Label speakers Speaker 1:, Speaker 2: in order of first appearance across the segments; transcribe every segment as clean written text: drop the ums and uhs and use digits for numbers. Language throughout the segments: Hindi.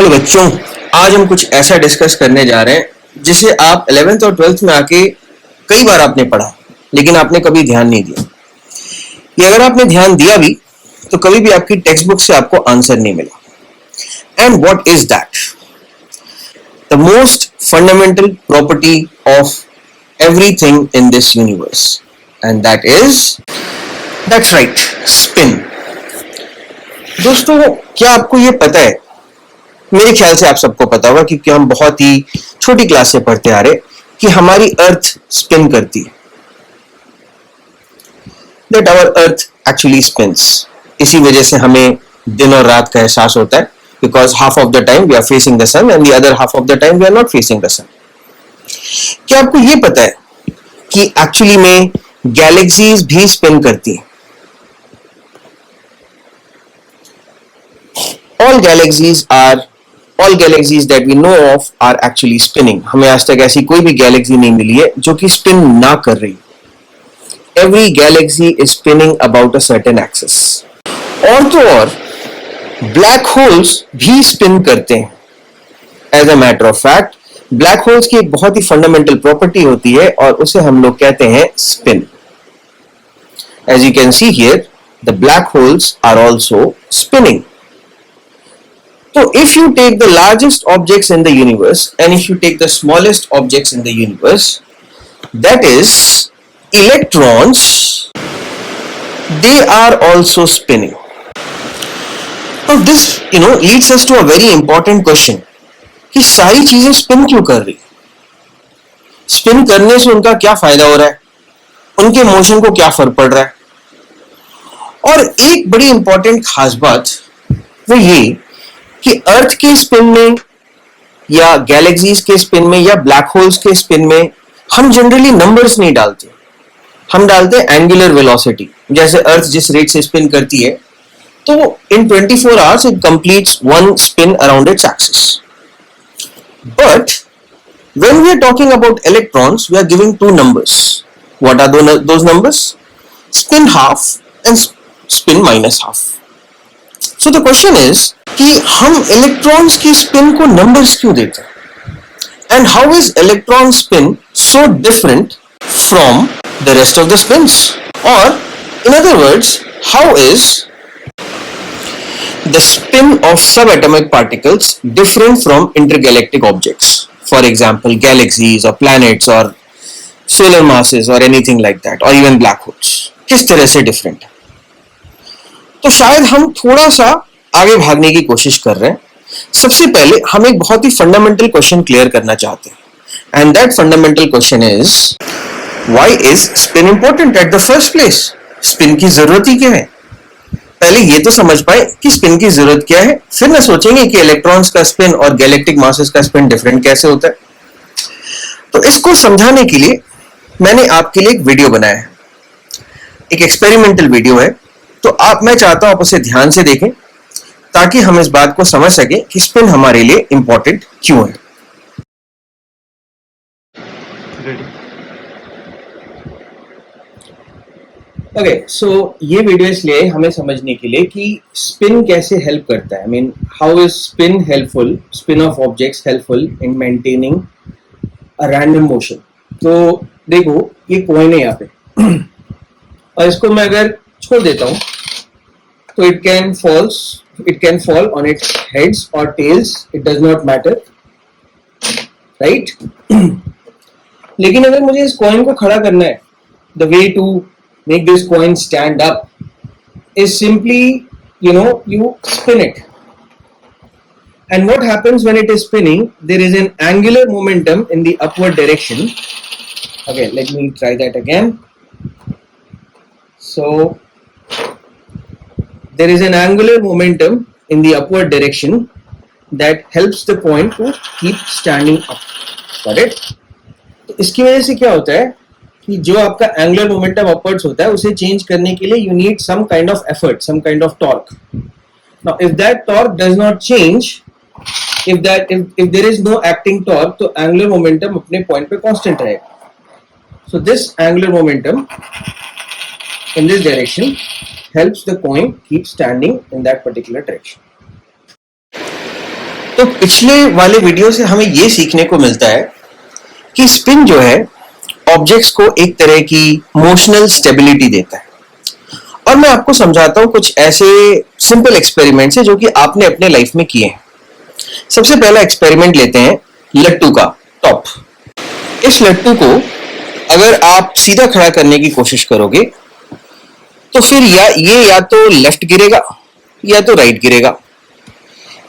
Speaker 1: हेलो बच्चों, आज हम कुछ ऐसा डिस्कस करने जा रहे हैं जिसे आप 11th और 12th में आके कई बार आपने पढ़ा, लेकिन आपने कभी ध्यान नहीं दिया। ये अगर आपने ध्यान दिया भी तो कभी भी आपकी टेक्स्ट बुक से आपको आंसर नहीं मिला। And what is that? The most fundamental property of everything in this universe, and that's right, spin. दोस्तों, क्या आपको ये पता है? मेरे ख्याल से आप सबको पता होगा क्योंकि हम बहुत ही छोटी क्लास से पढ़ते आ रहे कि हमारी अर्थ स्पिन करती है। That our earth actually spins. इसी वजह से हमें दिन और रात का एहसास होता है, because half of the time we are facing the sun and the other half of the time we are not facing the sun. क्या आपको ये पता है कि एक्चुअली में गैलेक्सीज भी स्पिन करती है? all galaxies that we know of are actually spinning. हमें आज तक ऐसी कोई भी गैलेक्सी नहीं मिली है जो कि स्पिन ना कर रही। Every galaxy is spinning about a certain axis. और तो और ब्लैक होल्स भी स्पिन करते हैं। As a matter of fact, black holes की एक बहुत ही फंडामेंटल प्रॉपर्टी होती है और उसे हम लोग कहते हैं spin. As you can see here, the black holes are also spinning. So if you take the largest objects in the universe and if you take the smallest objects in the universe, that is electrons, they are also spinning. Now this leads us to a very important question कि सारी चीजें स्पिन क्यों कर रही? स्पिन करने से उनका क्या फायदा हो रहा है? उनके मोशन को क्या फर्क पड़ रहा है? और एक बड़ी इंपॉर्टेंट खास बात वो ये कि अर्थ के स्पिन में या गैलेक्सीज के स्पिन में या ब्लैक होल्स के स्पिन में हम जनरली नंबर्स नहीं डालते, हम डालते हैं एंगुलर वेलोसिटी। जैसे अर्थ जिस रेट से स्पिन करती है तो in 24 hours it completes one spin around its axis. But when we are talking about electrons we are giving two numbers. What are those numbers? Spin half and spin minus half. So the question is कि हम इलेक्ट्रॉन्स की स्पिन को नंबर्स क्यों देते हैं? And how is electron spin so different from the rest of the spins? और in other words, how is the spin of subatomic particles different from intergalactic objects? For example galaxies और प्लैनेट्स और सोलर मासेस और एनीथिंग लाइक दैट, और इवन ब्लैक होल्स किस तरह से डिफरेंट है? तो शायद हम थोड़ा सा आगे भागने की कोशिश कर रहे हैं। सबसे पहले हम एक बहुत ही फंडामेंटल क्वेश्चन क्लियर करना चाहते हैं, and that fundamental question is why is spin important at the first place? Spin की जरूरत ही क्या है? पहले ये तो समझ पाए कि स्पिन की जरूरत क्या है, फिर ना सोचेंगे कि इलेक्ट्रॉन्स का स्पिन और गैलेक्टिक मासेस का स्पिन डिफरेंट कैसे होता है। तो इसको समझाने के लिए मैंने आपके लिए एक वीडियो बनाया है, एक एक्सपेरिमेंटल वीडियो है। तो मैं चाहता हूं आप उसे ध्यान से देखें ताकि हम इस बात को समझ सके कि स्पिन हमारे लिए इंपॉर्टेंट क्यों है। ओके, सो ये वीडियो इसलिए हमें समझने के लिए कि स्पिन कैसे हेल्प करता है। I mean, how is spin helpful, spin off objects helpful in maintaining a random motion. तो देखो, ये कॉइन है यहाँ पे और इसको मैं अगर छोड़ देता हूं तो it can fall on its heads or tails, it does not matter, right? लेकिन अगर मुझे इस कॉइन को खड़ा करना है, the way to make this coin stand up is simply, you spin it. And what happens when it is spinning? There is an angular momentum in the upward direction. Okay, let me try that again. So there is an angular momentum in the upward direction that helps the coin to keep standing up. Got it? तो इसकी वजह से क्या होता है कि जो आपका एंगुलर मोमेंटम अपवर्ड्स होता है उसे चेंज करने के लिए you need some kind of effort, some kind of torque. Now if that torque does not change, if there is no acting torque, तो एंगुलर मोमेंटम अपने पॉइंट पे कांस्टेंट रहेगा. So this angular momentum in this direction helps the coin keep standing in that particular direction. तो पिछले वाले वीडियो से हमें यह सीखने को मिलता है कि स्पिन जो है ऑब्जेक्ट्स को एक तरह की मोशनल स्टेबिलिटी देता है। और मैं आपको समझाता हूं कुछ ऐसे सिंपल एक्सपेरिमेंट्स है जो कि आपने अपने लाइफ में किए हैं। सबसे पहला एक्सपेरिमेंट लेते हैं लट्टू का टॉप। इस लट्टू को अगर आप सीधा खड़ा करने की कोशिश करोगे तो फिर या तो लेफ्ट गिरेगा या तो राइट गिरेगा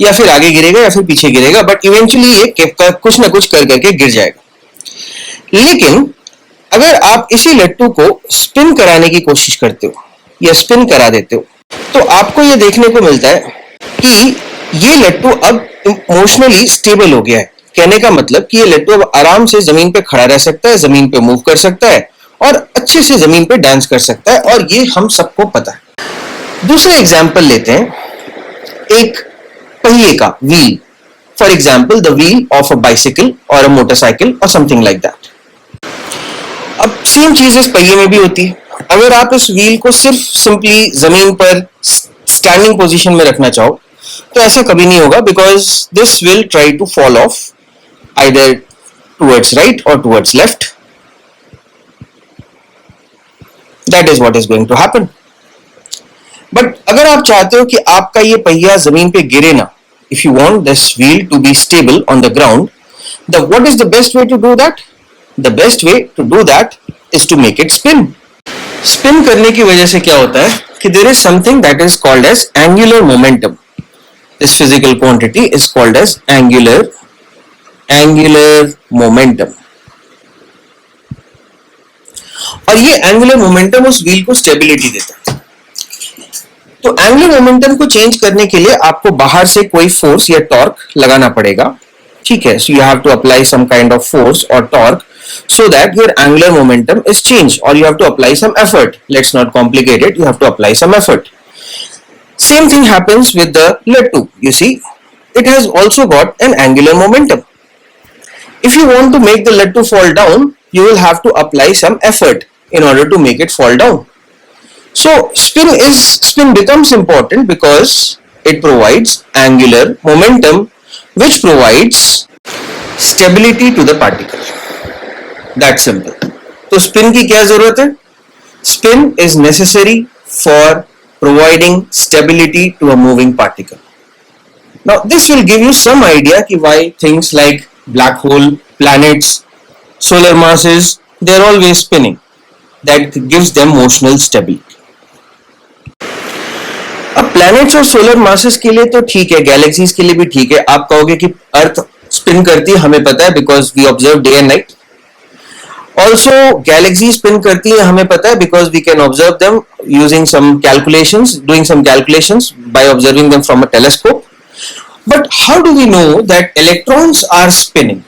Speaker 1: या फिर आगे गिरेगा या फिर पीछे गिरेगा, बट इवेंचुअली ये कुछ ना कुछ कर करके गिर जाएगा। लेकिन अगर आप इसी लट्टू को स्पिन कराने की कोशिश करते हो या स्पिन करा देते हो तो आपको ये देखने को मिलता है कि ये लट्टू अब इमोशनली स्टेबल हो गया है। कहने का मतलब कि ये लट्टू अब आराम से जमीन पे खड़ा रह सकता है, जमीन पे मूव कर सकता है और अच्छे से जमीन पे डांस कर सकता है, और ये हम सबको पता है। दूसरा एग्जाम्पल लेते हैं, एक पहिए का wheel, for example the wheel of a bicycle और अ मोटरसाइकिल और समथिंग लाइक दैट। अब सेम चीज इस पहिए में भी होती है। अगर आप इस व्हील को सिर्फ सिंपली जमीन पर स्टैंडिंग पोजीशन में रखना चाहो तो ऐसा कभी नहीं होगा, because this will try to fall off either towards right और towards left. That is what is going to happen. But अगर आप चाहते हो कि आपका ये पहिया जमीन पे गिरे ना, if you want this wheel to be stable on the ground, what is the best way to do that? The best way to do that is to make it spin. Spin करने की वजह से क्या होता है कि there is something that is called as angular momentum. This physical quantity is called as angular momentum. और ये एंगुलर मोमेंटम उस व्हील को स्टेबिलिटी देता है। तो एंगुलर मोमेंटम को चेंज करने के लिए आपको बाहर से कोई फोर्स या टॉर्क लगाना पड़ेगा, ठीक है। So you have to apply some kind of force और torque so that your angular momentum is changed, or you have to apply some effort. Let's not complicate it, you have to apply some effort. Same thing happens with the lattu. You see, it has also got an angular momentum. If you want to make the lattu fall down, you will have to apply some effort in order to make it fall down. So spin becomes important because it provides angular momentum, which provides stability to the particle. That's simple. तो स्पिन की क्या जरूरत है? Spin is necessary for providing stability to a moving particle. Now this will give you some idea कि why things like black hole, planets, solar masses, they are always spinning. That gives them motional stability. अब planets और solar masses के लिए तो ठीक है, galaxies के लिए भी ठीक है। आप कहोगे कि अर्थ स्पिन करती है, हमें पता है, because we observe day and night. Also galaxy spin करती है, हमें पता है, because we can observe them using some calculations, doing some calculations by observing them from a telescope. But how do we know that electrons are spinning?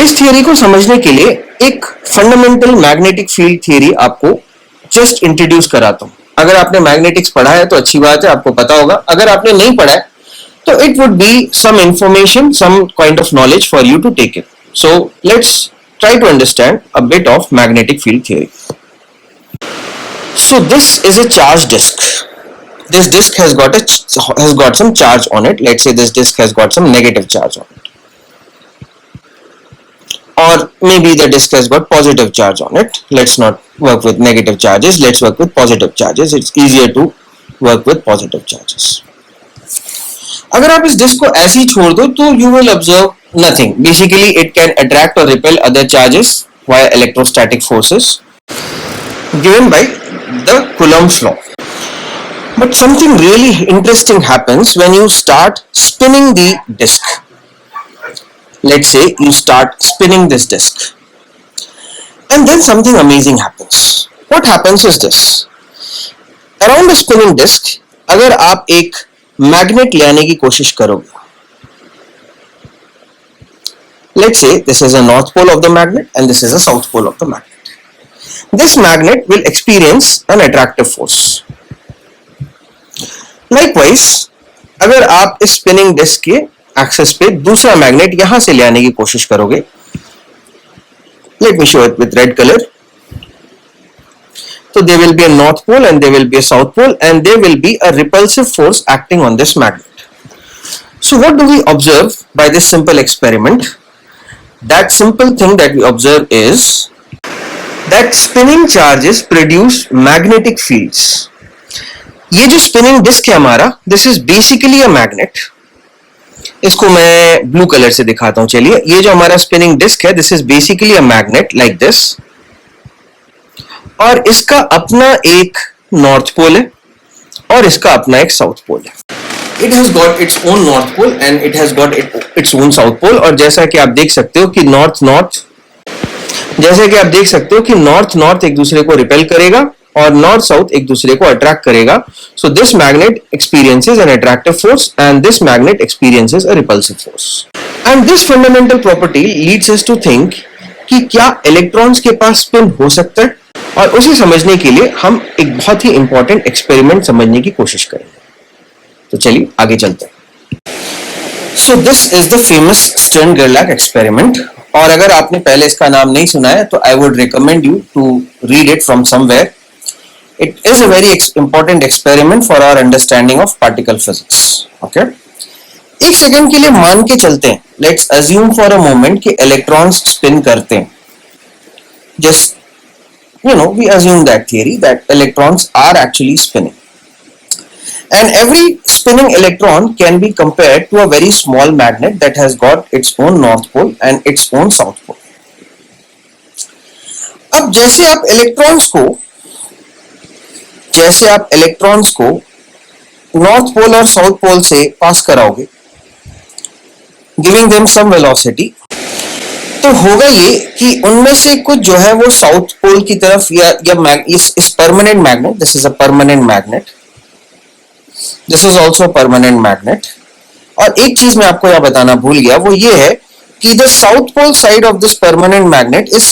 Speaker 1: इस थियरी को समझने के लिए एक फंडामेंटल मैग्नेटिक फील्ड थियरी आपको जस्ट इंट्रोड्यूस कराता हूं। अगर आपने मैग्नेटिक्स पढ़ा है तो अच्छी बात है, आपको पता होगा। अगर आपने नहीं पढ़ा है तो it would be some information, some kind of knowledge for you to take it. So let's try to understand a bit of magnetic field theory. So this is a charged disk. This disk has got some charge on it. Let's say this disk has got some negative charge on it, or maybe the disk has got positive charge on it. Let's not work with negative charges, let's work with positive charges. It's easier to work with positive charges. अगर आप इस डिस्क को ऐसे ही छोड़ दो तो you will observe nothing. Basically it can attract or repel other charges via electrostatic forces given by the Coulomb's law. But something really interesting happens when you start spinning the disk. Let's say you start spinning this disk, and then something amazing happens. What happens is this: around the spinning disk, अगर आप एक मैग्नेट ले आने की कोशिश करोगे, let's say this is a north pole of the magnet and this is a south pole of the magnet. This magnet will experience an attractive force. Likewise, अगर आप इस स्पिनिंग डिस्क के एक्सिस पे दूसरा मैग्नेट यहां से ले आने की कोशिश करोगे, let me show it with red color. So there will be a north pole and there will be a south pole, and there will be a repulsive force acting on this magnet. So what do we observe by this simple experiment? That simple thing that we observe is that spinning charges produce magnetic fields. ये जो spinning disk है हमारा, this is basically a magnet. इसको मैं ब्लू कलर से दिखाता हूं. चलिए, ये जो हमारा स्पिनिंग डिस्क है, this is basically a magnet like this, और इसका अपना एक नॉर्थ पोल है और इसका अपना एक साउथ पोल है. It has got its own north pole and it has got its own south pole. और जैसा कि आप देख सकते हो कि नॉर्थ नॉर्थ एक दूसरे को रिपेल करेगा और नॉर्थ साउथ एक दूसरे को अट्रैक्ट करेगा. So this magnet experiences an attractive force and this magnet experiences a repulsive force. And this fundamental property leads us to think कि क्या इलेक्ट्रॉन्स के पास स्पिन हो सकता है, और उसे समझने के लिए हम एक बहुत ही इंपॉर्टेंट एक्सपेरिमेंट समझने की कोशिश करेंगे. तो चलिए आगे चलते हैं. So this is the famous Stern Gerlach experiment, और अगर आपने पहले इसका नाम नहीं सुना है तो I would recommend you to read it from somewhere. It is a very important experiment for our understanding of particle physics. Okay? एक सेकंड के लिए मान के चलते हैं. Let's assume for a moment कि electrons spin करते हैं. Just we assume that theory that electrons are actually spinning. And every spinning electron can be compared to a very small magnet that has got its own north pole and its own south pole. अब जैसे आप इलेक्ट्रॉन्स को नॉर्थ पोल और साउथ पोल से पास कराओगे, गिविंग देम सम वेलोसिटी, तो होगा ये कि उनमें से कुछ जो है वो साउथ पोल की तरफ या इस permanent magnet, this is a permanent magnet, this is also permanent magnet. और एक चीज मैं आपको यहां बताना भूल गया, वो ये है कि the south pole side of this permanent magnet is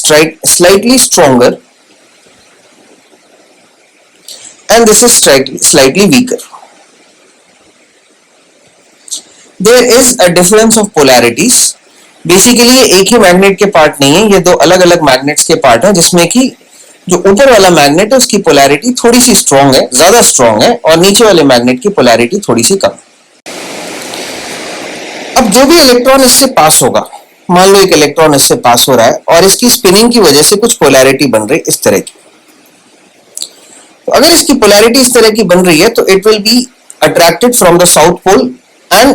Speaker 1: slightly stronger and this is slightly weaker. There is a difference of polarities. Basically ये एक ही मैग्नेट के पार्ट नहीं है, ये दो अलग अलग मैग्नेट्स के पार्ट हैं, जिसमें कि जो ऊपर वाला मैग्नेट है उसकी पोलैरिटी थोड़ी सी स्ट्रॉन्ग है, ज्यादा स्ट्रॉन्ग है, और नीचे वाले मैग्नेट की पोलैरिटी थोड़ी सी कम है. अब जो भी इलेक्ट्रॉन इससे पास होगा, मान लो एक इलेक्ट्रॉन इससे पास हो रहा है और इसकी स्पिनिंग की वजह से कुछ पोलैरिटी बन रही है इस तरह की. तो अगर इसकी पोलैरिटी इस तरह की बन रही है तो it will be attracted from the south pole and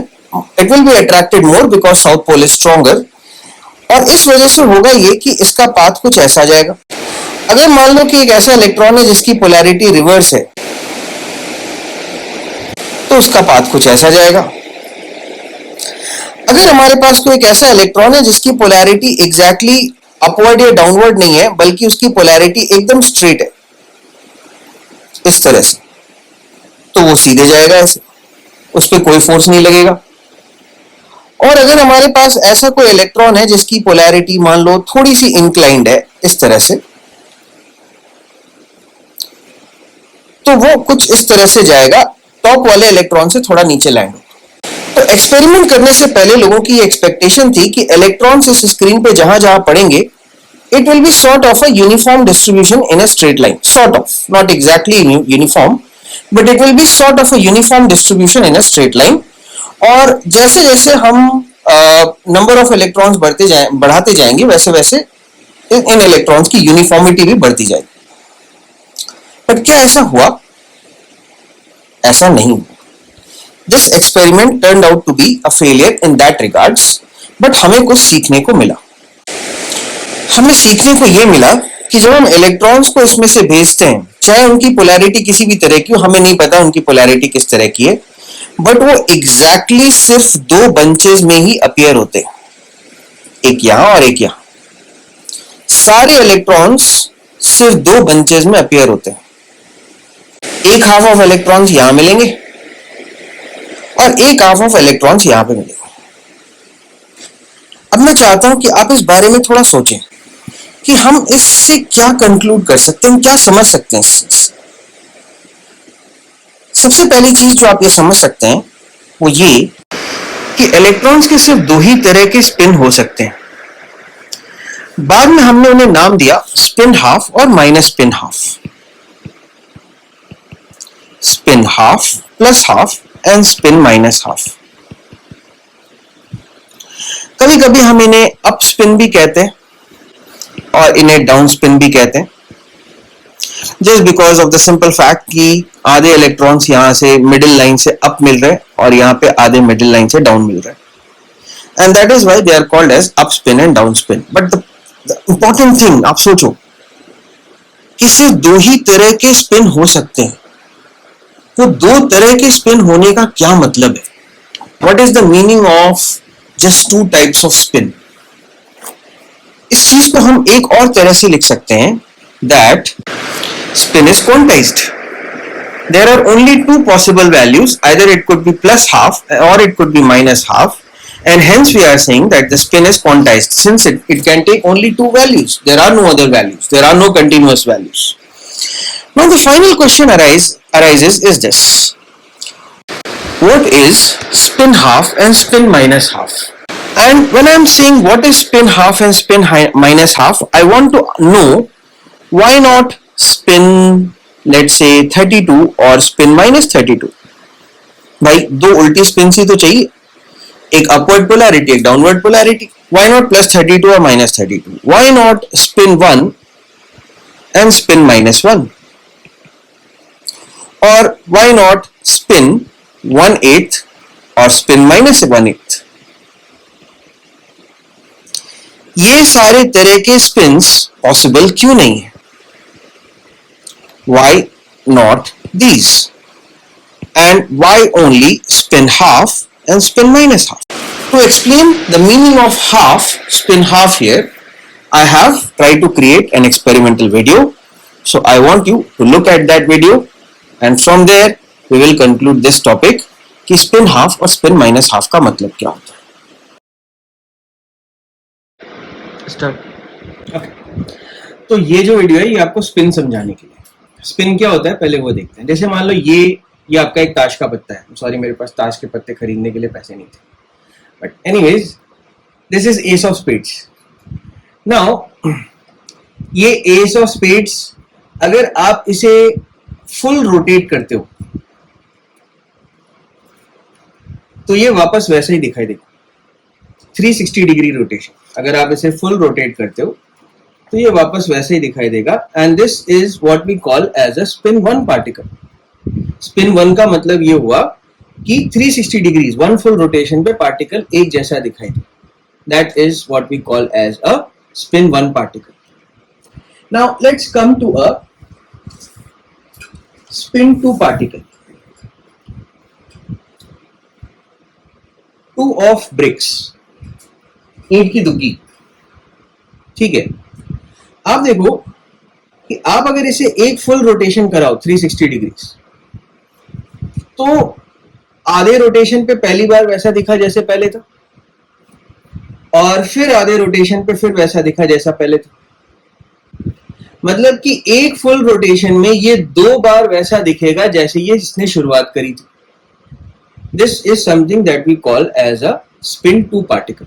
Speaker 1: it will be attracted more because south pole is stronger. और इस वजह से होगा ये कि इसका पाथ कुछ ऐसा जाएगा. अगर मान लो कि एक ऐसा इलेक्ट्रॉन है जिसकी पोलैरिटी रिवर्स है, तो उसका पाथ कुछ ऐसा जाएगा. अगर हमारे पास कोई एक ऐसा इलेक्ट्रॉन है जिसकी पोलैरिटी एग्जैक्टली अपवर्ड या डाउनवर्ड नहीं है, बल्कि उसकी पोलैरिटी एकदम स्ट्रेट है इस तरह से, तो वो सीधे जाएगा ऐसे, उस पर कोई फोर्स नहीं लगेगा. और अगर हमारे पास ऐसा कोई इलेक्ट्रॉन है जिसकी पोलैरिटी मान लो थोड़ी सी इंक्लाइंड है इस तरह से, तो वो कुछ इस तरह से जाएगा, टॉप वाले इलेक्ट्रॉन से थोड़ा नीचे लैंड होगा. तो एक्सपेरिमेंट करने से पहले लोगों की एक्सपेक्टेशन थी कि इलेक्ट्रॉन्स इस स्क्रीन पे जहां जहां पड़ेंगे, it will be sort of a uniform distribution in a straight line, sort of, not exactly uniform, but it will be sort of a uniform distribution in a straight line. और जैसे जैसे हम नंबर ऑफ इलेक्ट्रॉन्स बढ़ाते जाएंगे, वैसे वैसे इन इलेक्ट्रॉन्स की यूनिफॉर्मिटी भी बढ़ती जाएगी. बट क्या ऐसा हुआ? ऐसा नहीं हुआ. This experiment turned out to be a failure in that regards, but हमें कुछ सीखने को मिला. हमें सीखने को यह मिला कि जब हम इलेक्ट्रॉन्स को इसमें से भेजते हैं, चाहे उनकी पोलैरिटी किसी भी तरह की हो, हमें नहीं पता उनकी पोलैरिटी किस तरह की है, बट वो एग्जैक्टली सिर्फ दो बंचेस में ही अपीयर होते हैं, एक यहां और एक यहां. सारे इलेक्ट्रॉन्स सिर्फ दो बंचेस में अपीयर होते हैं. एक हाफ ऑफ इलेक्ट्रॉन्स यहां मिलेंगे और एक हाफ ऑफ इलेक्ट्रॉन्स यहां पे मिलेंगे. अब मैं चाहता हूं कि आप इस बारे में थोड़ा सोचें कि हम इससे क्या कंक्लूड कर सकते हैं, क्या समझ सकते हैं इससे. सबसे पहली चीज जो आप ये समझ सकते हैं वो ये कि इलेक्ट्रॉन्स के सिर्फ दो ही तरह के स्पिन हो सकते हैं. बाद में हमने उन्हें नाम दिया स्पिन हाफ और minus spin half. Spin half plus half and spin minus half. कभी कभी हम इन्हें अप स्पिन भी कहते हैं और इन्हें डाउन स्पिन भी कहते हैं, just because of the simple fact कि आधे इलेक्ट्रॉन्स यहां से मिडिल लाइन से अप मिल रहे हैं और यहां पे आधे मिडिल लाइन से डाउन मिल रहे हैं, and that is why they are called as up spin and down spin. But the important thing, आप सोचो कि सिर्फ दो ही तरह के स्पिन हो सकते हैं. तो दो तरह के स्पिन होने का क्या मतलब है? What is the meaning of just two types off spin? इस चीज को हम एक और तरह से लिख सकते हैं, that spin is quantized. There are only two possible values, either it could be plus half or it could be minus half, and hence we are saying that the spin is quantized since it can take only two values. There are no other values, there are no continuous values. Now the final question arises is this: what is spin half and spin minus half? And when I am saying what is spin half and spin minus half, I want to know why not spin, let's say 32 और spin minus 32. भाई दो उल्टी स्पिन ही तो चाहिए, एक अपवर्ड पोलैरिटी एक downward polarity. why not plus 32 और minus 32? why not spin 1 and spin minus 1? और why not spin 1/8 और spin minus 1/8? ये सारे तरह के स्पिन्स पॉसिबल क्यों नहीं है? Why not these? And why only spin half and spin minus half? To explain the meaning of half, spin half here, I have tried to create an experimental video. So I want you to look at that video, and from there we will conclude this topic कि spin half और spin minus half का मतलब क्या होता है. Start. Okay. तो ये जो वीडियो है ये आपको स्पिन समझाने के लिए. स्पिन क्या होता है पहले वो देखते हैं. जैसे मान लो ये आपका एक ताश का पत्ता है. सॉरी, मेरे पास ताश के पत्ते खरीदने के लिए पैसे नहीं थे, but anyways this is S of spades. Now ये एस ऑफ स्पेड्स अगर आप इसे फुल रोटेट करते हो तो ये वापस वैसे ही दिखाई देगा. 360 डिग्री रोटेशन. अगर आप इसे फुल रोटेट करते हो तो ये वापस वैसे ही दिखाई देगा. And this is what we call as a spin 1 particle. Spin 1 का मतलब ये हुआ कि 360 डिग्रीज वन फुल रोटेशन पे पार्टिकल एक जैसा दिखाई दे. That is what we call as a spin 1 particle. Now let's come to a spin 2 particle. Two of bricks, ईंट की दुग्गी. ठीक है, आप देखो कि आप अगर इसे एक फुल रोटेशन कराओ 360 डिग्रीज, तो आधे रोटेशन पे पहली बार वैसा दिखा जैसे पहले था, और फिर आधे रोटेशन पे फिर वैसा दिखा जैसा पहले था. मतलब कि एक फुल रोटेशन में ये दो बार वैसा दिखेगा जैसे ये इसने शुरुआत करी थी. This is something that we call as a spin 2 particle.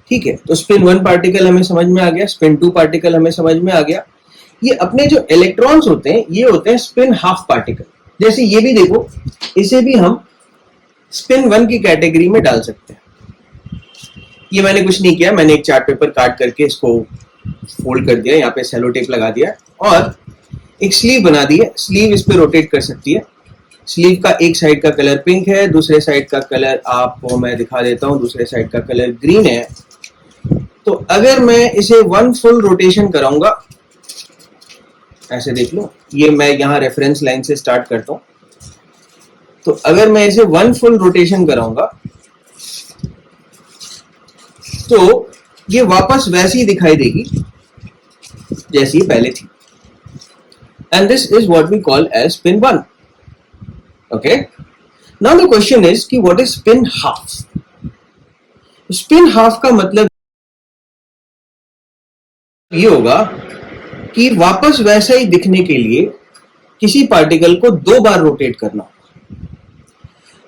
Speaker 1: ठीक है, तो स्पिन 1 पार्टिकल हमें समझ में आ गया, स्पिन 2 पार्टिकल हमें समझ में आ गया. ये अपने जो इलेक्ट्रॉन्स होते हैं ये होते हैं स्पिन हाफ पार्टिकल. जैसे ये भी देखो, इसे भी हम स्पिन 1 की कैटेगरी में डाल सकते हैं. ये मैंने कुछ नहीं किया, मैंने एक चार्ट पेपर काट करके इसको फोल्ड कर दिया, यहाँ पे सेलो टेप लगा दिया और एक स्लीव बना दी है. स्लीव इस पे रोटेट कर सकती है. स्लीव का एक साइड का कलर पिंक है, दूसरे साइड का कलर आपको मैं दिखा देता हूँ, दूसरे साइड का कलर ग्रीन है. तो अगर मैं इसे 1 फुल रोटेशन कराऊंगा, ऐसे देख लो, ये मैं यहां रेफरेंस लाइन से स्टार्ट करता हूं. तो अगर मैं इसे 1 फुल रोटेशन कराऊंगा तो ये वापस वैसी ही दिखाई देगी जैसी पहले थी. And this is what we call as spin 1. Okay, now the question is कि what is spin half. Spin half का मतलब ये होगा कि वापस वैसा ही दिखने के लिए किसी पार्टिकल को 2 बार रोटेट करना.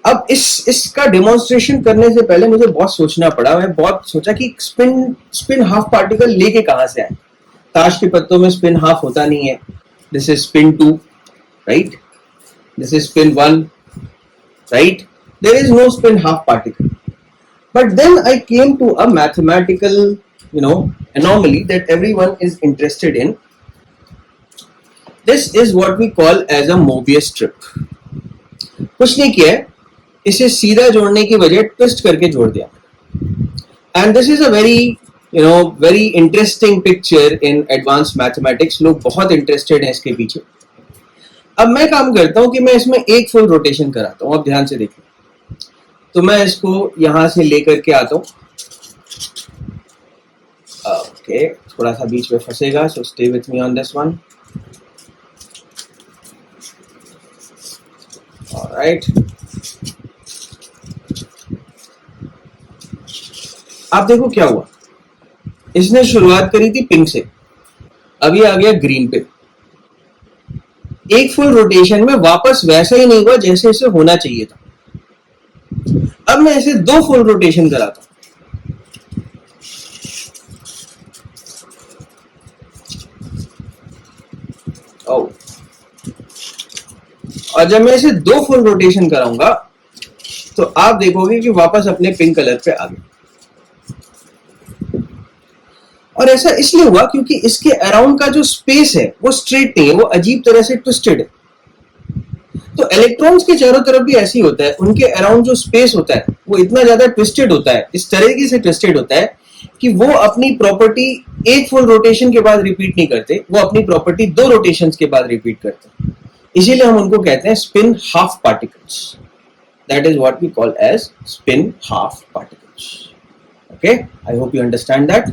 Speaker 1: अब इसका डेमोन्स्ट्रेशन करने से पहले मुझे बहुत सोचना पड़ा. मैं बहुत सोचा कि स्पिन हाफ पार्टिकल लेके कहां से आए. ताश के पत्तों में स्पिन हाफ होता नहीं है. This is spin 2, right. This is spin 1, right. There is no spin half particle. But then I came to a mathematical, anomaly that everyone is interested in. This is what we call as a Mobius strip. कुछ नहीं किया है, इसे सीधा जोड़ने की बजाय ट्विस्ट करके जोड़ दिया. And this is a very interesting picture in advanced mathematics. लोग बहुत interested हैं इसके पीछे. अब मैं काम करता हूं कि मैं इसमें एक फुल रोटेशन कराता हूं. आप ध्यान से देखिए. तो मैं इसको यहां से लेकर के आता हूं. ओके, थोड़ा सा बीच में फंसेगा, so stay with me on this one. Alright. आप देखो क्या हुआ. इसने शुरुआत करी थी पिंक से, अभी आ गया ग्रीन पे. एक फुल रोटेशन में वापस वैसा ही नहीं हुआ जैसे इसे होना चाहिए था. अब मैं इसे 2 फुल रोटेशन कराता हूं. और जब मैं इसे 2 फुल रोटेशन कराऊंगा तो आप देखोगे कि वापस अपने पिंक कलर पे आ गए. और ऐसा इसलिए हुआ क्योंकि इसके अराउंड का जो स्पेस है वो स्ट्रेट नहीं है, वो अजीब तरह से ट्विस्टेड है. तो इलेक्ट्रॉन्स के चारों तरफ भी ऐसे ही होता है. उनके अराउंड जो स्पेस होता है वो इतना ज्यादा ट्विस्टेड होता है, इस तरीके से ट्विस्टेड होता है कि वो अपनी प्रॉपर्टी एक फुल रोटेशन के बाद रिपीट नहीं करते, वो अपनी प्रॉपर्टी 2 रोटेशंस के बाद रिपीट करते हैं. इसीलिए हम उनको कहते हैं spin half particles. That is what we call as spin half particles. Okay, I hope you understand that.